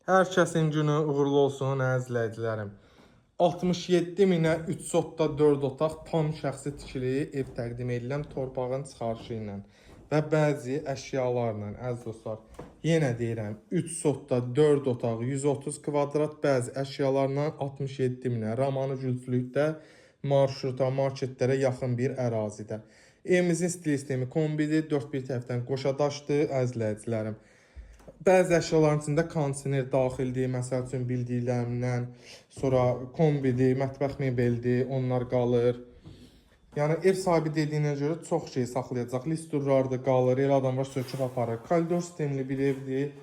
Hər kəsin günü uğurlu olsun, əziz izləyicilərim. 67 minə 3 sotda 4 otaq tam şəxsi tikili ev təqdim edilən torpağın çıxarışı ilə və bəzi əşyalarla, əziz dostlar. Yenə deyirəm, 3 sotda 4 otaq 130 kvadrat, bəzi əşyalarla 67 minə Ramanı Gülçülükdə marşruta, marketlərə yaxın bir ərazidə. Evimizin stil sistemi kombidir, 4 bir tərəfdən qoşadaşdır, əziz izləyicilərim. Bəzi əşyaların içində kondisioner daxildir, məsəl üçün bildiklərimdən, sonra kombidir, mətbəx mebeldir, onlar qalır. Yəni ev sahibi dediyinə görə çox şey saxlayacaq. Listurlardır, qalır, elə adam var söküb aparır. Koridor sistemli bir evdir.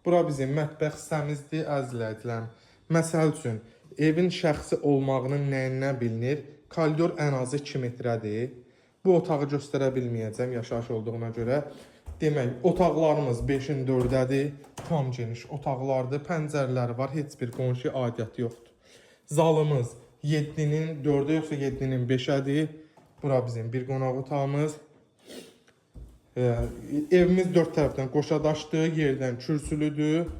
Bura bizim mətbəx hissəmizdir, əziz izləyicilərim. Məsəl üçün evin şəxsi olmağının nəyindən bilinir? Koridor ən azı 2 metrədir. Bu otağı göstərə bilməyəcəm yaşayış olduğuna görə. Demək, otaqlarımız 5-in 4-dədir, tam geniş otaqlardır, pəncərələri var, heç bir qonşu aidiyyəti yoxdur. Zalımız 7-nin 4-ə yoxsa 7-nin 5-ədir. Bura bizim bir qonaq otağımız. Evimiz 4 tərəfdən qoşadaşdır, yerdən kürsülüdür.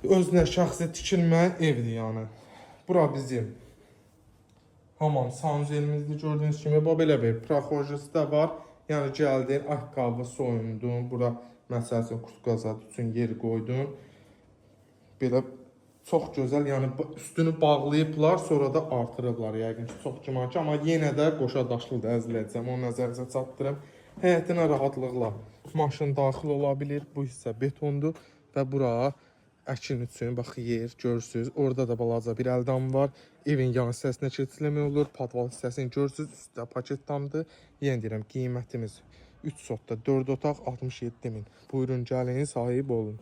Özünə şəxsi tikilmə evdir yəni. Bura bizim hamam sanuzelimizdir, gördüyünüz kimi. Belə bir proxojisi də var. Yəni gəldin, ayaqqabı soyundun, bura məsəl üçün qutqazad üçün yer qoydun. Belə çox gözəl, yəni üstünü bağlayıblar, sonra da artırıblar. Yəqin ki, çox güman ki, amma yenə də qoşadaşlıdır, əzləyəcəm, onu nəzərinizə çatdırım. Həyətinə rahatlıqla maşın daxil ola bilir, bu hissə betondur və bura əkin üçün, bax yer görürsünüz, orada da balaca bir əldam var. Evin yan hissəsinə keçiləmək olur, padval hissəsini görürsünüz, üstdə paket tamdır. Yenə deyirəm, qiymətimiz 3 sotda 4 otaq 67 min. Buyurun gəlin, sahib olun.